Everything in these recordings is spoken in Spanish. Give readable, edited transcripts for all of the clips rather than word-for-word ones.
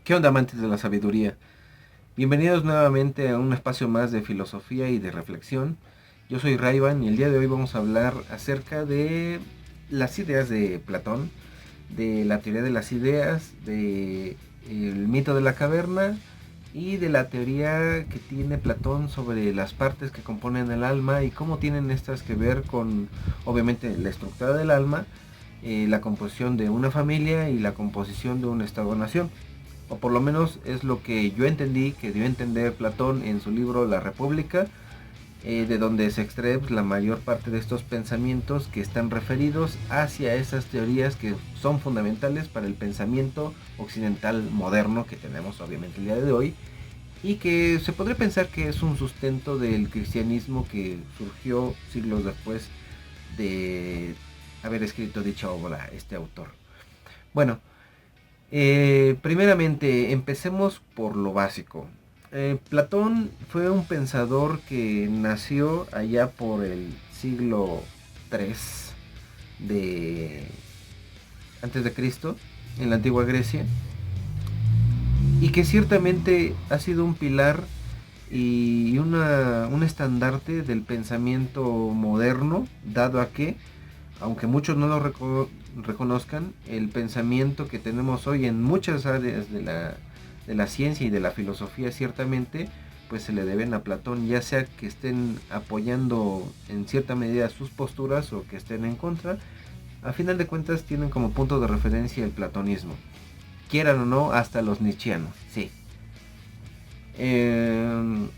¿Qué onda, amantes de la sabiduría? Bienvenidos nuevamente a un espacio más de filosofía y de reflexión. Yo soy Raivan y el día de hoy vamos a hablar acerca de las ideas de Platón, de la teoría de las ideas, de el mito de la caverna y de la teoría que tiene Platón sobre las partes que componen el alma y cómo tienen estas que ver con, obviamente, la estructura del alma, la composición de una familia y la composición de un estado-nación. O por lo menos es lo que yo entendí que dio a entender Platón en su libro La República, de donde se extrae la mayor parte de estos pensamientos que están referidos hacia esas teorías que son fundamentales para el pensamiento occidental moderno que tenemos obviamente el día de hoy, y que se podría pensar que es un sustento del cristianismo que surgió siglos después de haber escrito dicha obra este autor. Bueno, primeramente, empecemos por lo básico. Platón fue un pensador que nació allá por el siglo III de antes de Cristo, en la antigua Grecia, y que ciertamente ha sido un pilar y un estandarte del pensamiento moderno, dado a que, aunque muchos no lo reconozcan, el pensamiento que tenemos hoy en muchas áreas de la ciencia y de la filosofía ciertamente, pues se le deben a Platón, ya sea que estén apoyando en cierta medida sus posturas o que estén en contra. A final de cuentas tienen como punto de referencia el platonismo, quieran o no, hasta los nietzscheanos, sí. Eh,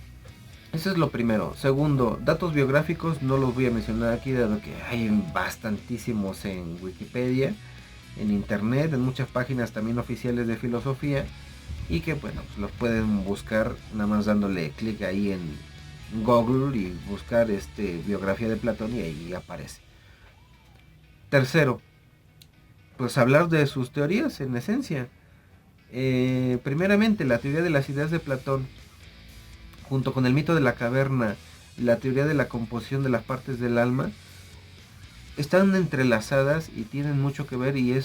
Eso es lo primero. Segundo, datos biográficos no los voy a mencionar aquí, dado que hay bastantísimos en Wikipedia, en internet, en muchas páginas también oficiales de filosofía, y que bueno, pues los pueden buscar nada más dándole clic ahí en Google y buscar biografía de Platón y ahí aparece. Tercero, pues hablar de sus teorías en esencia. Primeramente, la teoría de las ideas de Platón, junto con el mito de la caverna y la teoría de la composición de las partes del alma, están entrelazadas y tienen mucho que ver y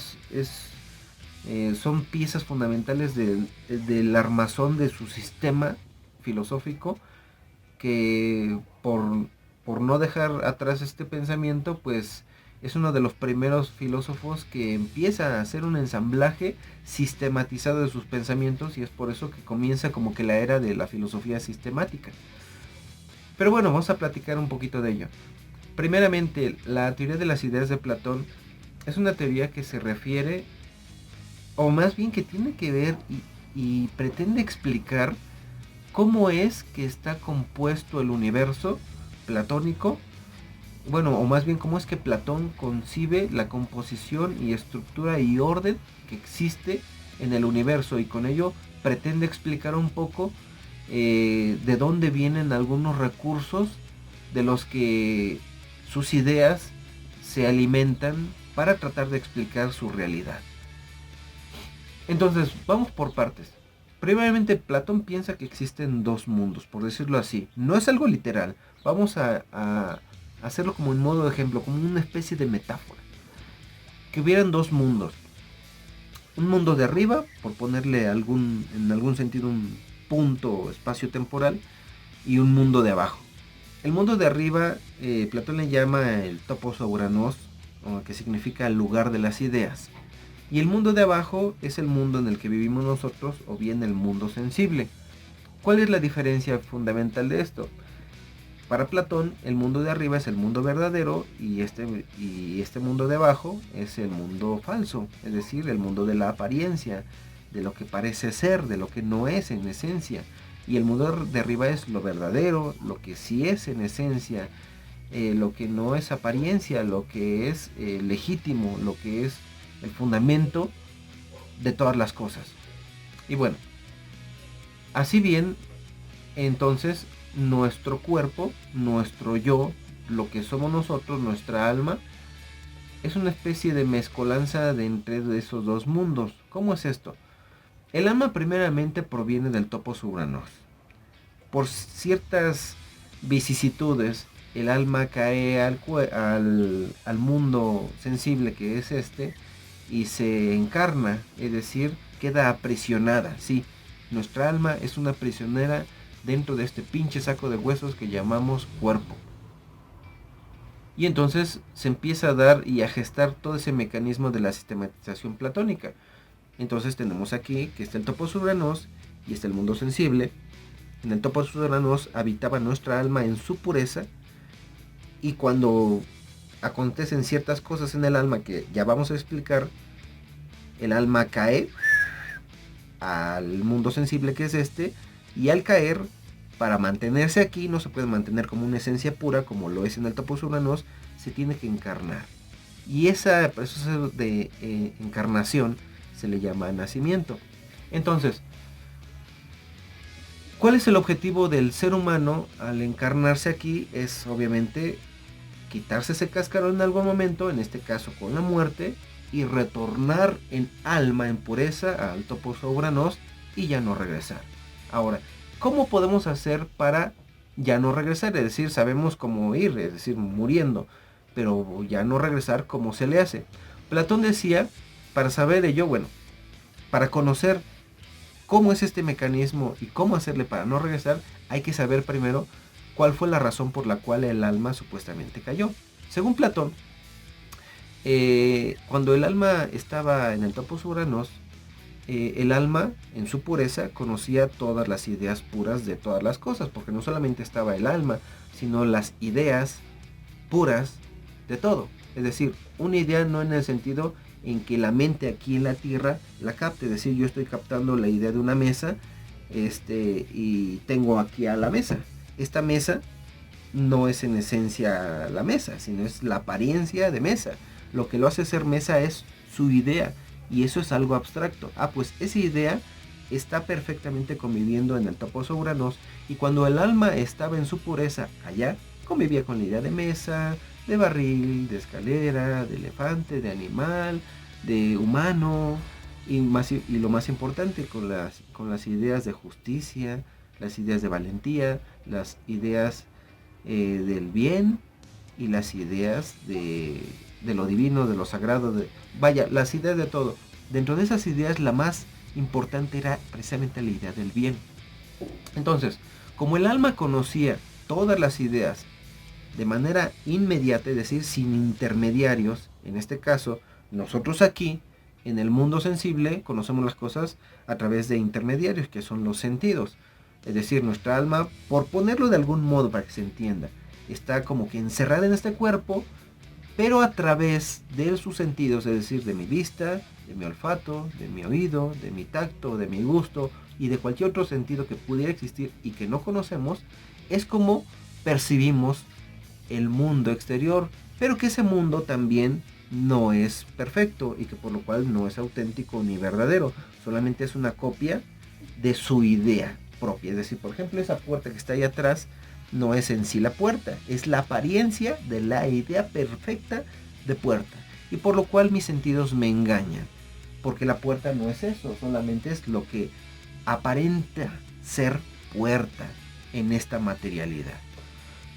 son piezas fundamentales del armazón de su sistema filosófico que por no dejar atrás este pensamiento, pues es uno de los primeros filósofos que empieza a hacer un ensamblaje sistematizado de sus pensamientos y es por eso que comienza como que la era de la filosofía sistemática. Pero bueno, vamos a platicar un poquito de ello. Primeramente, la teoría de las ideas de Platón es una teoría que se refiere, o más bien que tiene que ver y pretende explicar cómo es que está compuesto el universo platónico. Bueno, o más bien cómo es que Platón concibe la composición y estructura y orden que existe en el universo y con ello pretende explicar un poco de dónde vienen algunos recursos de los que sus ideas se alimentan para tratar de explicar su realidad. Entonces, vamos por partes. Primeramente, Platón piensa que existen dos mundos, por decirlo así. No es algo literal. Vamos a hacerlo como en modo de ejemplo, como una especie de metáfora. Que hubieran dos mundos. Un mundo de arriba, por ponerle en algún sentido un punto espacio temporal, y un mundo de abajo. El mundo de arriba, Platón le llama el topos auranos, que significa el lugar de las ideas. Y el mundo de abajo es el mundo en el que vivimos nosotros, o bien el mundo sensible. ¿Cuál es la diferencia fundamental de esto? Para Platón, el mundo de arriba es el mundo verdadero y este mundo de abajo es el mundo falso, es decir, el mundo de la apariencia, de lo que parece ser, de lo que no es en esencia. Y el mundo de arriba es lo verdadero, lo que sí es en esencia, lo que no es apariencia, lo que es legítimo, lo que es el fundamento de todas las cosas. Y bueno, así bien, entonces nuestro cuerpo, nuestro yo, lo que somos nosotros, nuestra alma, es una especie de mezcolanza de entre esos dos mundos. ¿Cómo es esto? El alma primeramente proviene del topos uranos. Por ciertas vicisitudes, el alma cae al mundo sensible que es y se encarna, es decir, queda aprisionada, sí. Nuestra alma es una prisionera dentro de este pinche saco de huesos que llamamos cuerpo. Y entonces se empieza a dar y a gestar todo ese mecanismo de la sistematización platónica. Entonces tenemos aquí que está el topos uranos y está el mundo sensible. En el topos uranos habitaba nuestra alma en su pureza, y cuando acontecen ciertas cosas en el alma que ya vamos a explicar, el alma cae al mundo sensible que es este, y al caer, para mantenerse aquí, no se puede mantener como una esencia pura como lo es en el topos uranos, se tiene que encarnar. Y ese proceso de encarnación se le llama nacimiento. Entonces, ¿cuál es el objetivo del ser humano al encarnarse aquí? Es obviamente quitarse ese cascarón en algún momento, en este caso con la muerte, y retornar en alma, en pureza, al topos uranos y ya no regresar. Ahora, ¿cómo podemos hacer para ya no regresar? Es decir, sabemos cómo ir, es decir, muriendo, pero ya no regresar, ¿cómo se le hace? Platón decía, para saber ello, bueno, para conocer cómo es este mecanismo y cómo hacerle para no regresar, hay que saber primero cuál fue la razón por la cual el alma supuestamente cayó. Según Platón, cuando el alma estaba en el topos uranos, el alma en su pureza conocía todas las ideas puras de todas las cosas, porque no solamente estaba el alma, sino las ideas puras de todo. Es decir, una idea no en el sentido en que la mente aquí en la tierra la capte, es decir, yo estoy captando la idea de una mesa, y tengo aquí a la mesa. Esta mesa no es en esencia la mesa, sino es la apariencia de mesa. Lo que lo hace ser mesa es su idea, y eso es algo abstracto. Pues esa idea está perfectamente conviviendo en el topos uranos, y cuando el alma estaba en su pureza allá, convivía con la idea de mesa, de barril, de escalera, de elefante, de animal, de humano, y lo más importante, con las ideas de justicia, las ideas de valentía, las ideas del bien, y las ideas de lo divino, de lo sagrado, vaya, las ideas de todo. Dentro de esas ideas, la más importante era precisamente la idea del bien. Entonces, como el alma conocía todas las ideas de manera inmediata, es decir, sin intermediarios, en este caso, nosotros aquí, en el mundo sensible, conocemos las cosas a través de intermediarios, que son los sentidos. Es decir, nuestra alma, por ponerlo de algún modo para que se entienda, está como que encerrada en este cuerpo, pero a través de sus sentidos, es decir, de mi vista, de mi olfato, de mi oído, de mi tacto, de mi gusto y de cualquier otro sentido que pudiera existir y que no conocemos, es como percibimos el mundo exterior, pero que ese mundo también no es perfecto y que por lo cual no es auténtico ni verdadero, solamente es una copia de su idea propia. Es decir, por ejemplo, esa puerta que está ahí atrás no es en sí la puerta, es la apariencia de la idea perfecta de puerta, y por lo cual mis sentidos me engañan, porque la puerta no es eso, solamente es lo que aparenta ser puerta en esta materialidad.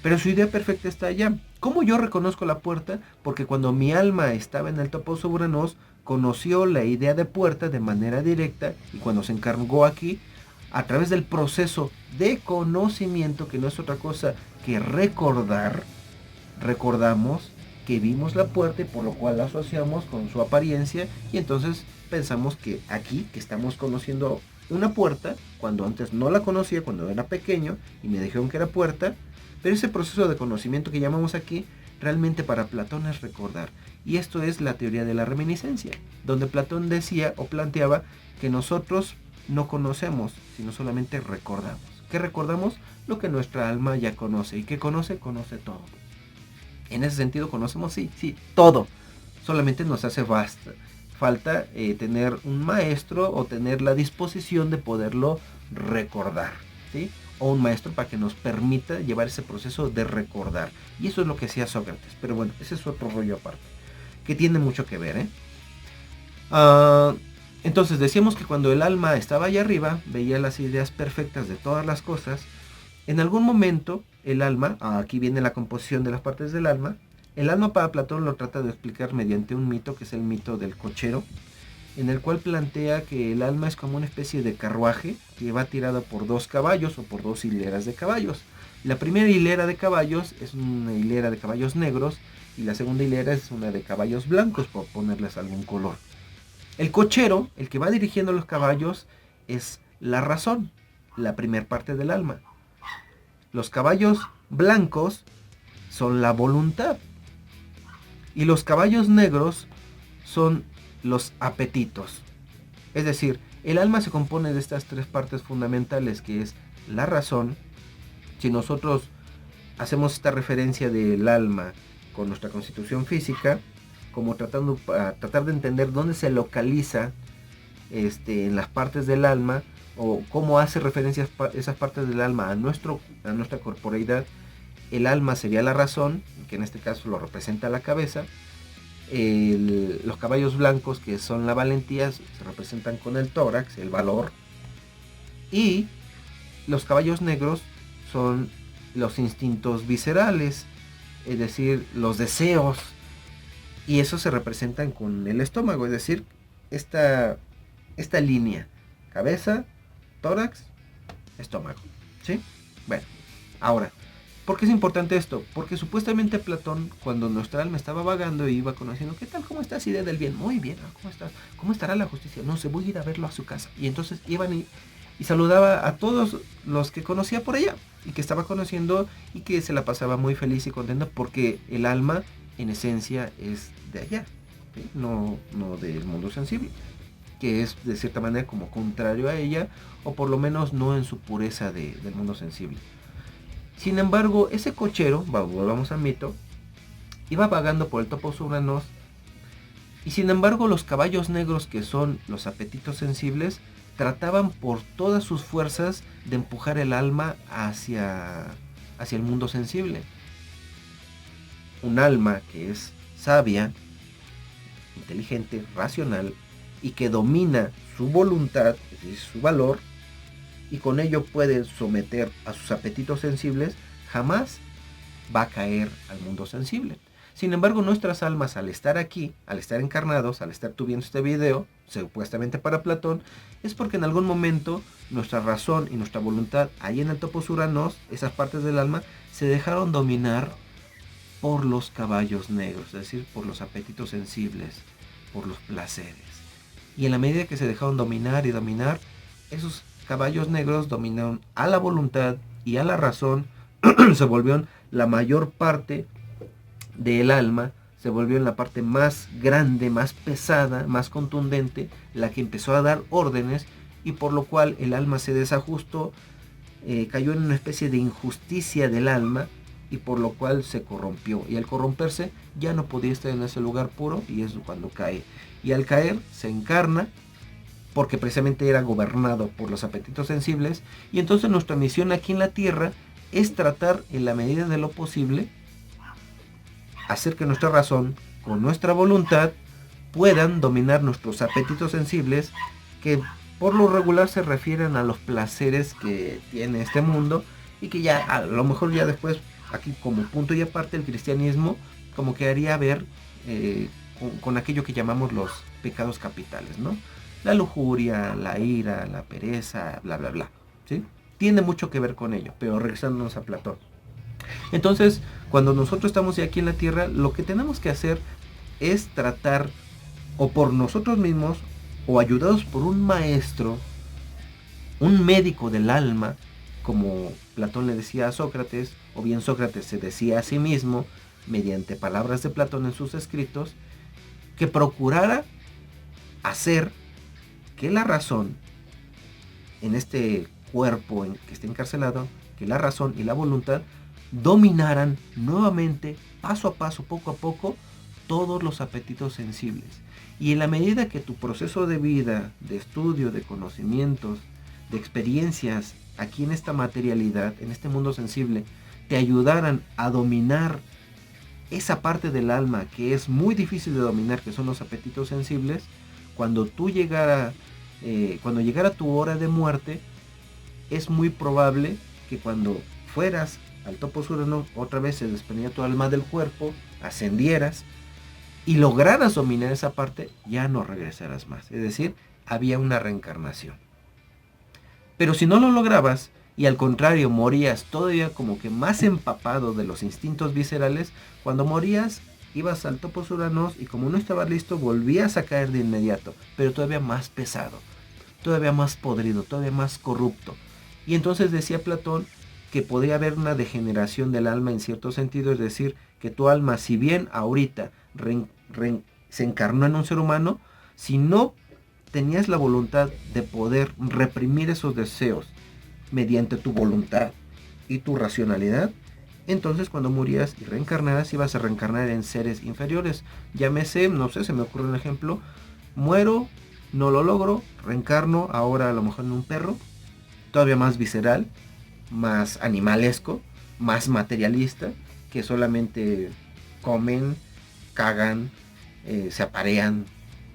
Pero su idea perfecta está allá. ¿Cómo yo reconozco la puerta? Porque cuando mi alma estaba en el topos uranos, conoció la idea de puerta de manera directa, y cuando se encargó aquí, a través del proceso de conocimiento, que no es otra cosa que recordar, recordamos que vimos la puerta y por lo cual la asociamos con su apariencia, y entonces pensamos que aquí, que estamos conociendo una puerta, cuando antes no la conocía, cuando era pequeño y me dijeron que era puerta, pero ese proceso de conocimiento que llamamos aquí, realmente para Platón es recordar. Y esto es la teoría de la reminiscencia, donde Platón decía o planteaba que nosotros no conocemos, sino solamente recordamos. ¿Qué recordamos? Lo que nuestra alma ya conoce. ¿Y qué conoce? Conoce todo. En ese sentido conocemos, sí, todo. Solamente nos hace falta tener un maestro o tener la disposición de poderlo recordar, ¿sí? O un maestro para que nos permita llevar ese proceso de recordar. Y eso es lo que hacía Sócrates. Pero bueno, ese es otro rollo aparte, que tiene mucho que ver, entonces decíamos que cuando el alma estaba allá arriba, veía las ideas perfectas de todas las cosas. En algún momento el alma, aquí viene la composición de las partes del alma, el alma para Platón lo trata de explicar mediante un mito, que es el mito del cochero, en el cual plantea que el alma es como una especie de carruaje que va tirado por dos caballos o por dos hileras de caballos. La primera hilera de caballos es una hilera de caballos negros y la segunda hilera es una de caballos blancos, por ponerles algún color. El cochero, el que va dirigiendo los caballos, es la razón, la primera parte del alma. Los caballos blancos son la voluntad y los caballos negros son los apetitos. Es decir, el alma se compone de estas tres partes fundamentales, que es la razón. Si nosotros hacemos esta referencia del alma con nuestra constitución física, como tratar de entender dónde se localiza en las partes del alma, o cómo hace referencia esas partes del alma a nuestra corporeidad. El alma sería la razón, que en este caso lo representa la cabeza. Los caballos blancos, que son la valentía, se representan con el tórax, el valor. Y los caballos negros son los instintos viscerales, es decir, los deseos. Y eso se representan con el estómago, es decir, esta línea: cabeza, tórax, estómago. ¿Sí? Bueno, ahora, ¿por qué es importante esto? Porque supuestamente Platón, cuando nuestra alma estaba vagando y iba conociendo, ¿qué tal? ¿Cómo estás, idea del bien? Muy bien, ¿cómo estás? ¿Cómo estará la justicia? No sé, voy a ir a verlo a su casa. Y entonces iban y saludaba a todos los que conocía por allá y que estaba conociendo, y que se la pasaba muy feliz y contenta, porque el alma en esencia es de allá, ¿sí? No del mundo sensible, que es de cierta manera como contrario a ella, o por lo menos no en su pureza del mundo sensible. Sin embargo, ese cochero, volvamos al mito, iba vagando por el topos urbanos, y sin embargo los caballos negros, que son los apetitos sensibles, trataban por todas sus fuerzas de empujar el alma hacia el mundo sensible. Un alma que es sabia, inteligente, racional, y que domina su voluntad, es decir, su valor, y con ello puede someter a sus apetitos sensibles, jamás va a caer al mundo sensible. Sin embargo, nuestras almas, al estar aquí, al estar encarnados, al estar tú viendo este video, supuestamente para Platón, es porque en algún momento nuestra razón y nuestra voluntad, ahí en el topos uranos, esas partes del alma, se dejaron dominar por los caballos negros, es decir, por los apetitos sensibles, por los placeres. Y en la medida que se dejaron dominar y dominar, esos caballos negros dominaron a la voluntad y a la razón, se volvieron la mayor parte del alma, se volvió en la parte más grande, más pesada, más contundente, la que empezó a dar órdenes, y por lo cual el alma se desajustó, cayó en una especie de injusticia del alma, y por lo cual se corrompió, y al corromperse ya no podía estar en ese lugar puro, y es cuando cae. Y al caer se encarna, porque precisamente era gobernado por los apetitos sensibles, y entonces nuestra misión aquí en la tierra es tratar, en la medida de lo posible, hacer que nuestra razón con nuestra voluntad puedan dominar nuestros apetitos sensibles, que por lo regular se refieren a los placeres que tiene este mundo, y que ya a lo mejor ya después, aquí como punto y aparte, el cristianismo como que haría ver con aquello que llamamos los pecados capitales, ¿no? La lujuria, la ira, la pereza, bla bla bla, ¿sí? Tiene mucho que ver con ello, pero regresándonos a Platón. Entonces, cuando nosotros estamos ya aquí en la tierra, lo que tenemos que hacer es tratar, o por nosotros mismos, o ayudados por un maestro, un médico del alma, como Platón le decía a Sócrates, o bien Sócrates se decía a sí mismo, mediante palabras de Platón en sus escritos, que procurara hacer que la razón, en este cuerpo en que está encarcelado, que la razón y la voluntad dominaran nuevamente, paso a paso, poco a poco, todos los apetitos sensibles. Y en la medida que tu proceso de vida, de estudio, de conocimientos, de experiencias aquí en esta materialidad, en este mundo sensible, te ayudaran a dominar esa parte del alma que es muy difícil de dominar, que son los apetitos sensibles, cuando llegara tu hora de muerte, es muy probable que cuando fueras al topos urano, otra vez se desprendía tu alma del cuerpo, ascendieras, y lograras dominar esa parte, ya no regresarás más. Es decir, había una reencarnación. Pero si no lo lograbas y al contrario morías todavía como que más empapado de los instintos viscerales, cuando morías ibas al topos uranos y como no estabas listo volvías a caer de inmediato, pero todavía más pesado, todavía más podrido, todavía más corrupto. Y entonces decía Platón que podría haber una degeneración del alma en cierto sentido, es decir, que tu alma, si bien ahorita se encarnó en un ser humano, si no tenías la voluntad de poder reprimir esos deseos mediante tu voluntad y tu racionalidad, entonces cuando murieras y reencarnaras ibas a reencarnar en seres inferiores. Llámese, no sé, se me ocurre un ejemplo, muero, no lo logro, reencarno ahora a lo mejor en un perro, todavía más visceral, más animalesco, más materialista, que solamente comen, cagan, se aparean,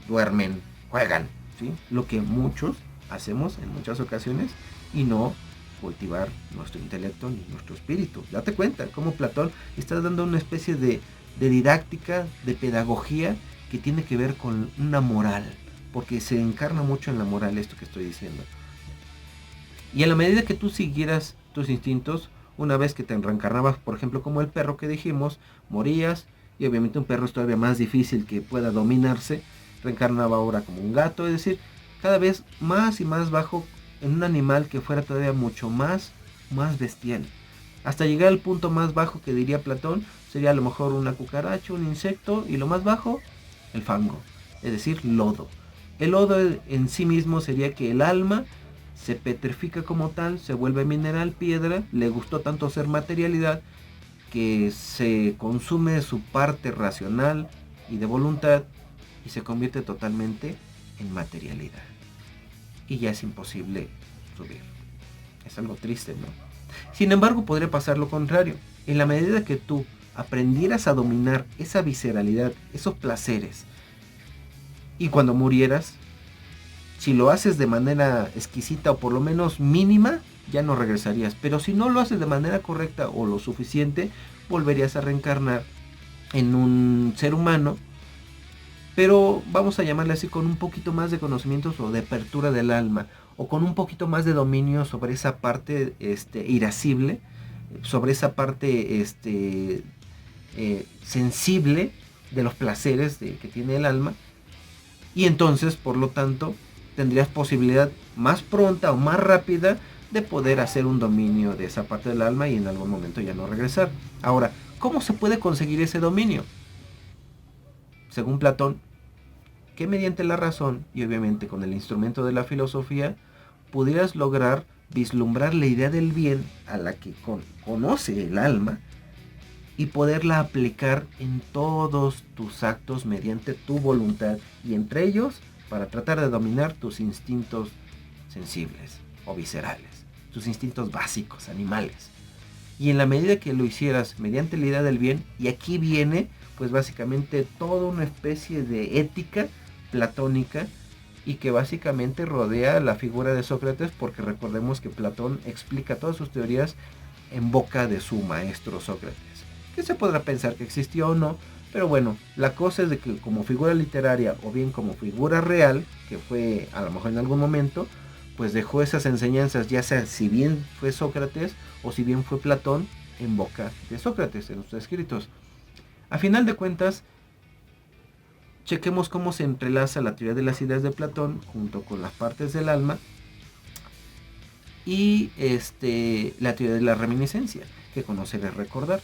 duermen, juegan, ¿sí? Lo que muchos hacemos en muchas ocasiones y no cultivar nuestro intelecto ni nuestro espíritu. Date cuenta cómo Platón está dando una especie de didáctica, de pedagogía que tiene que ver con una moral, porque se encarna mucho en la moral esto que estoy diciendo. Y en la medida que tú siguieras tus instintos, una vez que te reencarnabas, por ejemplo, como el perro que dijimos, morías, y obviamente un perro es todavía más difícil que pueda dominarse, reencarnaba ahora como un gato, es decir, cada vez más y más bajo en un animal que fuera todavía mucho más bestial. Hasta llegar al punto más bajo que diría Platón, sería a lo mejor una cucaracha, un insecto, y lo más bajo, el fango, es decir, lodo. El lodo en sí mismo sería que el alma se petrifica como tal, se vuelve mineral, piedra, le gustó tanto ser materialidad que se consume su parte racional y de voluntad y se convierte totalmente en materialidad. Y ya es imposible subir. Es algo triste, ¿no? Sin embargo, podría pasar lo contrario. En la medida que tú aprendieras a dominar esa visceralidad, esos placeres, y cuando murieras, si lo haces de manera exquisita o por lo menos mínima, ya no regresarías. Pero si no lo haces de manera correcta o lo suficiente, volverías a reencarnar en un ser humano. Pero vamos a llamarle así, con un poquito más de conocimientos o de apertura del alma. O con un poquito más de dominio sobre esa parte irascible. Sobre esa parte sensible de los placeres que tiene el alma. Y entonces, por lo tanto, tendrías posibilidad más pronta o más rápida de poder hacer un dominio de esa parte del alma y en algún momento ya no regresar. Ahora, ¿cómo se puede conseguir ese dominio? Según Platón, que mediante la razón y obviamente con el instrumento de la filosofía pudieras lograr vislumbrar la idea del bien a la que conoce el alma y poderla aplicar en todos tus actos mediante tu voluntad y entre ellos para tratar de dominar tus instintos sensibles o viscerales, tus instintos básicos, animales. Y en la medida que lo hicieras mediante la idea del bien, y aquí viene pues básicamente toda una especie de ética platónica y que básicamente rodea la figura de Sócrates, porque recordemos que Platón explica todas sus teorías en boca de su maestro Sócrates, que se podrá pensar que existió o no, pero bueno, la cosa es de que como figura literaria o bien como figura real, que fue a lo mejor en algún momento, pues dejó esas enseñanzas, ya sea si bien fue Sócrates o si bien fue Platón, en boca de Sócrates, en sus escritos. A final de cuentas, chequemos cómo se entrelaza la teoría de las ideas de Platón junto con las partes del alma y la teoría de la reminiscencia, que conocer es recordar.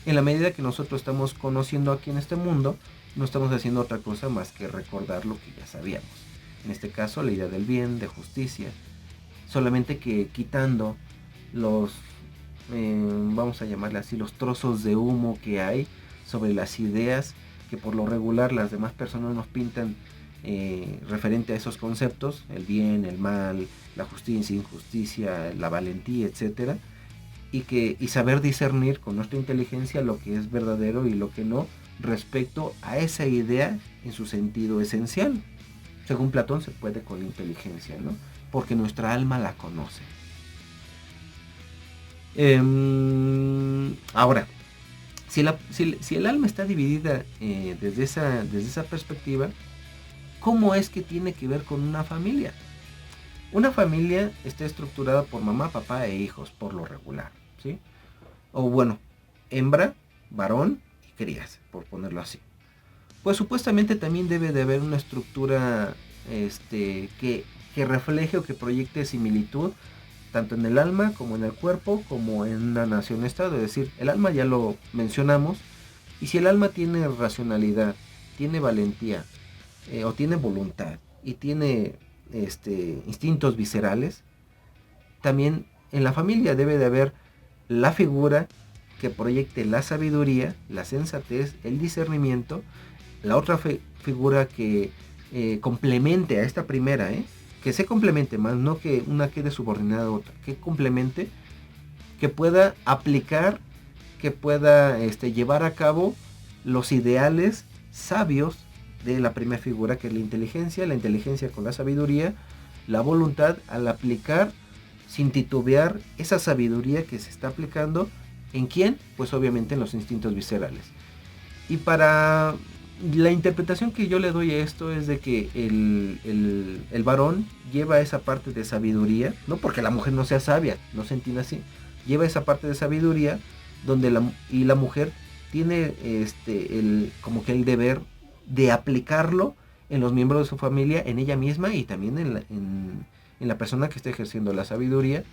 En la medida que nosotros estamos conociendo aquí en este mundo, no estamos haciendo otra cosa más que recordar lo que ya sabíamos. En este caso, la idea del bien, de justicia. Solamente que quitando los, vamos a llamarle así, los trozos de humo que hay sobre las ideas que por lo regular las demás personas nos pintan referente a esos conceptos, el bien, el mal, la justicia, injusticia, la valentía, etcétera. Y saber discernir con nuestra inteligencia lo que es verdadero y lo que no respecto a esa idea en su sentido esencial. Según Platón se puede con la inteligencia, ¿no? Porque nuestra alma la conoce. Ahora, Si el alma está dividida desde esa perspectiva, ¿cómo es que tiene que ver con una familia? Una familia está estructurada por mamá, papá e hijos, por lo regular, ¿sí? O bueno, hembra, varón y crías, por ponerlo así. Pues supuestamente también debe de haber una estructura que refleje o que proyecte similitud tanto en el alma como en el cuerpo como en una nación-estado. Es decir, el alma ya lo mencionamos, y si el alma tiene racionalidad, tiene valentía o tiene voluntad y tiene instintos viscerales, también en la familia debe de haber la figura que proyecte la sabiduría, la sensatez, el discernimiento, la otra figura que complemente a esta primera, que se complemente más, no que una quede subordinada a otra, que complemente, que pueda aplicar, que pueda llevar a cabo los ideales sabios de la primera figura, que es la inteligencia con la sabiduría, la voluntad al aplicar sin titubear esa sabiduría que se está aplicando. ¿En quién? Pues obviamente en los instintos viscerales. Y para la interpretación que yo le doy a esto es de que el varón lleva esa parte de sabiduría, no porque la mujer no sea sabia, no se entiende así, lleva esa parte de sabiduría donde la mujer tiene como que el deber de aplicarlo en los miembros de su familia, en ella misma y también en la persona que está ejerciendo la sabiduría.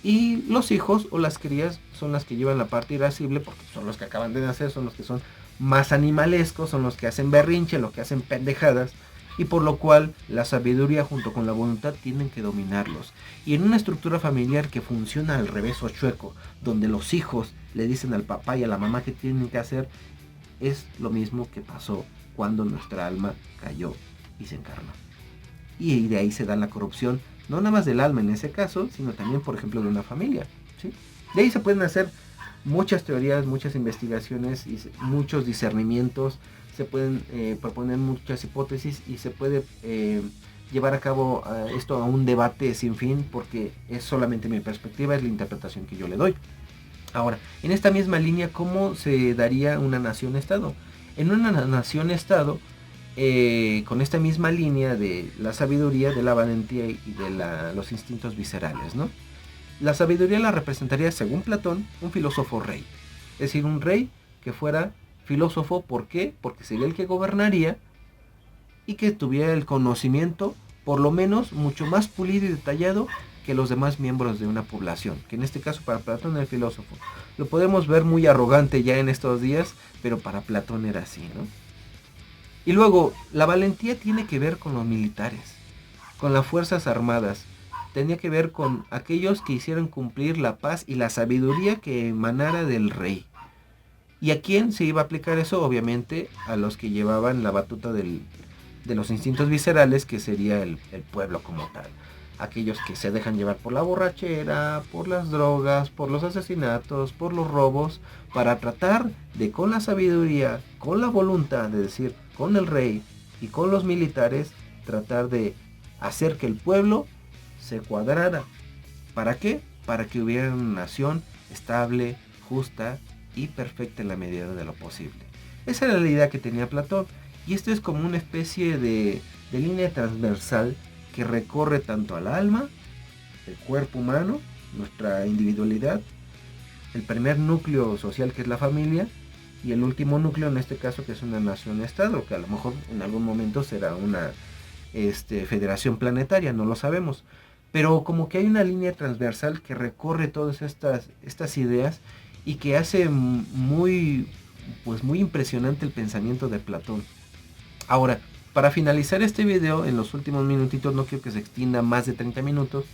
Y los hijos o las crías son las que llevan la parte irascible, porque son los que acaban de nacer, son los que son más animalescos, son los que hacen berrinche, los que hacen pendejadas, y por lo cual la sabiduría junto con la voluntad tienen que dominarlos. Y en una estructura familiar que funciona al revés o chueco, donde los hijos le dicen al papá y a la mamá qué tienen que hacer, es lo mismo que pasó cuando nuestra alma cayó y se encarnó. Y de ahí se da la corrupción, no nada más del alma en ese caso, sino también, por ejemplo, de una familia, ¿sí? De ahí se pueden hacer muchas teorías, muchas investigaciones y muchos discernimientos, se pueden proponer muchas hipótesis y se puede llevar a cabo esto a un debate sin fin, porque es solamente mi perspectiva, es la interpretación que yo le doy. Ahora, en esta misma línea, ¿cómo se daría una nación-estado? En una nación-estado, con esta misma línea de la sabiduría, de la valentía y de los instintos viscerales, ¿no? La sabiduría la representaría, según Platón, un filósofo rey. Es decir, un rey que fuera filósofo. ¿Por qué? Porque sería el que gobernaría y que tuviera el conocimiento, por lo menos, mucho más pulido y detallado que los demás miembros de una población, que en este caso para Platón era el filósofo. Lo podemos ver muy arrogante ya en estos días, pero para Platón era así, ¿no? Y luego, la valentía tiene que ver con los militares, con las fuerzas armadas. Tenía que ver con aquellos que hicieran cumplir la paz y la sabiduría que emanara del rey. ¿Y a quién se iba a aplicar eso? Obviamente a los que llevaban la batuta de los instintos viscerales, que sería el pueblo como tal. Aquellos que se dejan llevar por la borrachera, por las drogas, por los asesinatos, por los robos, para tratar de, con la sabiduría, con la voluntad, de decir, con el rey y con los militares, tratar de hacer que el pueblo se cuadrara. ¿Para qué? Para que hubiera una nación estable, justa y perfecta en la medida de lo posible. Esa era la idea que tenía Platón, y esto es como una especie de línea transversal que recorre tanto al alma, el cuerpo humano, nuestra individualidad, el primer núcleo social que es la familia, y el último núcleo en este caso que es una nación-estado, que a lo mejor en algún momento será una federación planetaria, no lo sabemos. Pero como que hay una línea transversal que recorre todas estas ideas y que hace muy impresionante el pensamiento de Platón. Ahora, para finalizar este video, en los últimos minutitos, no quiero que se extienda más de 30 minutos,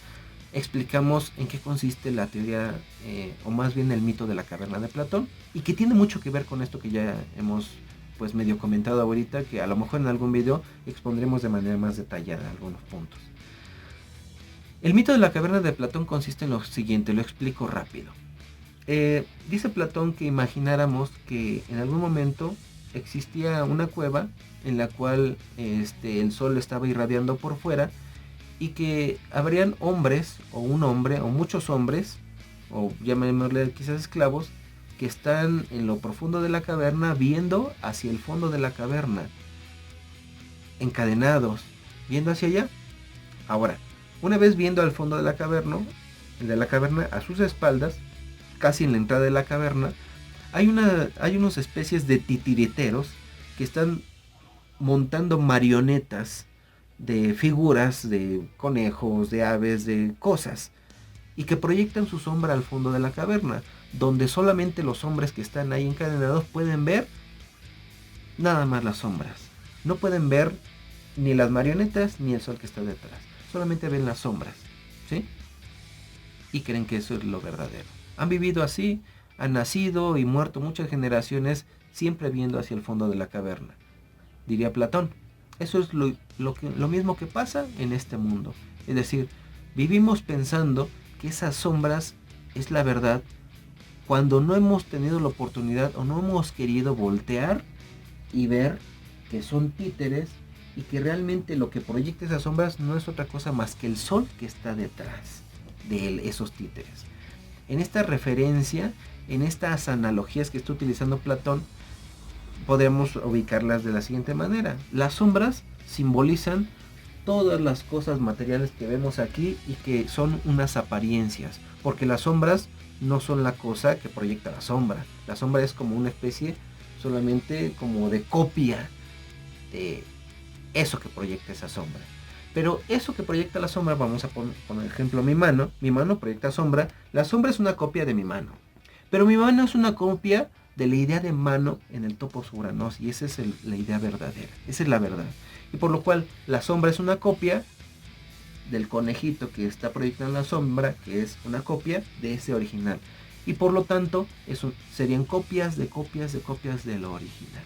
explicamos en qué consiste la teoría, o más bien el mito de la caverna de Platón, y que tiene mucho que ver con esto que ya hemos pues medio comentado ahorita, que a lo mejor en algún video expondremos de manera más detallada algunos puntos. El mito de la caverna de Platón consiste en lo siguiente, lo explico rápido. Dice Platón que imagináramos que en algún momento existía una cueva en la cual el sol estaba irradiando por fuera, y que habrían hombres, o un hombre, o muchos hombres, o llamémosle quizás esclavos, que están en lo profundo de la caverna viendo hacia el fondo de la caverna, encadenados, viendo hacia allá. Ahora, una vez viendo al fondo de la caverna a sus espaldas, casi en la entrada de la caverna, hay unas especies de titiriteros que están montando marionetas de figuras de conejos, de aves, de cosas, y que proyectan su sombra al fondo de la caverna, donde solamente los hombres que están ahí encadenados pueden ver nada más las sombras. No pueden ver ni las marionetas ni el sol que está detrás. Solamente ven las sombras, ¿sí? Y creen que eso es lo verdadero. Han vivido así, han nacido y muerto muchas generaciones siempre viendo hacia el fondo de la caverna. Diría Platón, eso es lo mismo que pasa en este mundo. Es decir, vivimos pensando que esas sombras es la verdad cuando no hemos tenido la oportunidad o no hemos querido voltear y ver que son títeres y que realmente lo que proyecta esas sombras no es otra cosa más que el sol que está detrás de esos títeres. En esta referencia, en estas analogías que está utilizando Platón, podemos ubicarlas de la siguiente manera. Las sombras simbolizan todas las cosas materiales que vemos aquí y que son unas apariencias, porque las sombras no son la cosa que proyecta la sombra. La sombra es como una especie solamente como de copia de eso que proyecta esa sombra. Pero eso que proyecta la sombra, vamos a poner ejemplo mi mano proyecta sombra, la sombra es una copia de mi mano, pero mi mano es una copia de la idea de mano en el topos uranos, y esa es la idea verdadera, esa es la verdad, y por lo cual la sombra es una copia del conejito que está proyectando la sombra, que es una copia de ese original, y por lo tanto eso serían copias de copias de copias de lo original.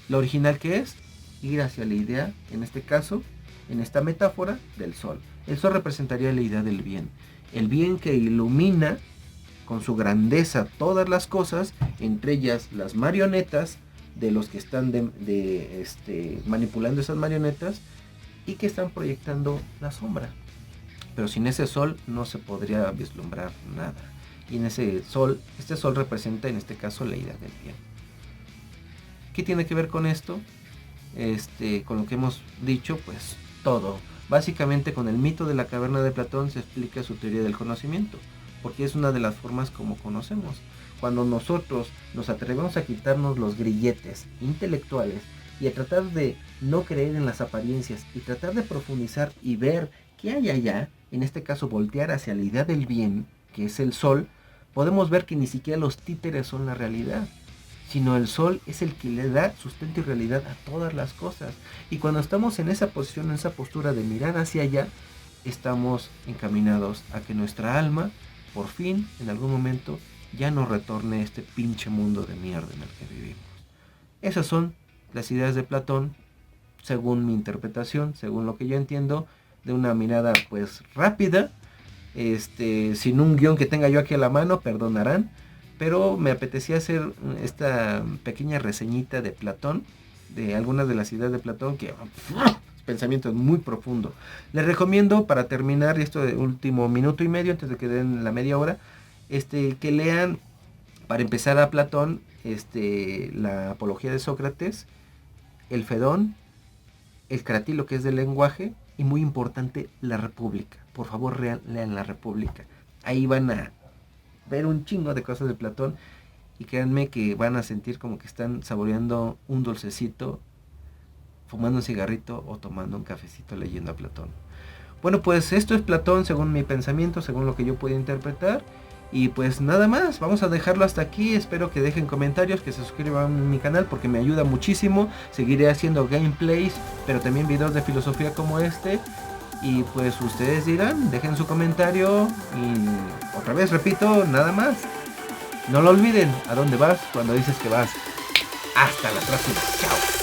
Lo original, que es ir hacia la idea, en este caso, en esta metáfora, del sol. El sol representaría la idea del bien, el bien que ilumina con su grandeza todas las cosas, entre ellas las marionetas de los que están manipulando esas marionetas y que están proyectando la sombra. Pero sin ese sol no se podría vislumbrar nada. Y en ese sol, este sol representa en este caso la idea del bien. ¿Qué tiene que ver con esto? Con lo que hemos dicho, pues todo. Básicamente con el mito de la caverna de Platón se explica su teoría del conocimiento, porque es una de las formas como conocemos. Cuando nosotros nos atrevemos a quitarnos los grilletes intelectuales y a tratar de no creer en las apariencias y tratar de profundizar y ver qué hay allá, en este caso voltear hacia la idea del bien, que es el sol, podemos ver que ni siquiera los títeres son la realidad, sino el sol es el que le da sustento y realidad a todas las cosas. Y cuando estamos en esa posición, en esa postura de mirar hacia allá, estamos encaminados a que nuestra alma, por fin, en algún momento, ya no retorne a este pinche mundo de mierda en el que vivimos. Esas son las ideas de Platón, según mi interpretación, según lo que yo entiendo, de una mirada pues rápida, sin un guión que tenga yo aquí a la mano, perdonarán, pero me apetecía hacer esta pequeña reseñita de Platón, de algunas de las ideas de Platón, que pensamiento es muy profundo. Les recomiendo, para terminar esto de último minuto y medio, antes de que den la media hora, que lean, para empezar, a Platón, la Apología de Sócrates, el Fedón, el Cratilo, que es del lenguaje, y muy importante, la República. Por favor, lean la República. Ahí van a ver un chingo de cosas de Platón, y créanme que van a sentir como que están saboreando un dulcecito, fumando un cigarrito o tomando un cafecito leyendo a Platón. Bueno, pues esto es Platón según mi pensamiento, según lo que yo puedo interpretar. Y pues nada más, vamos a dejarlo hasta aquí. Espero que dejen comentarios, que se suscriban a mi canal porque me ayuda muchísimo. Seguiré haciendo gameplays, pero también videos de filosofía como este. Y pues ustedes dirán, dejen su comentario. Y otra vez repito, nada más. No lo olviden, ¿a dónde vas cuando dices que vas? Hasta la próxima, chao.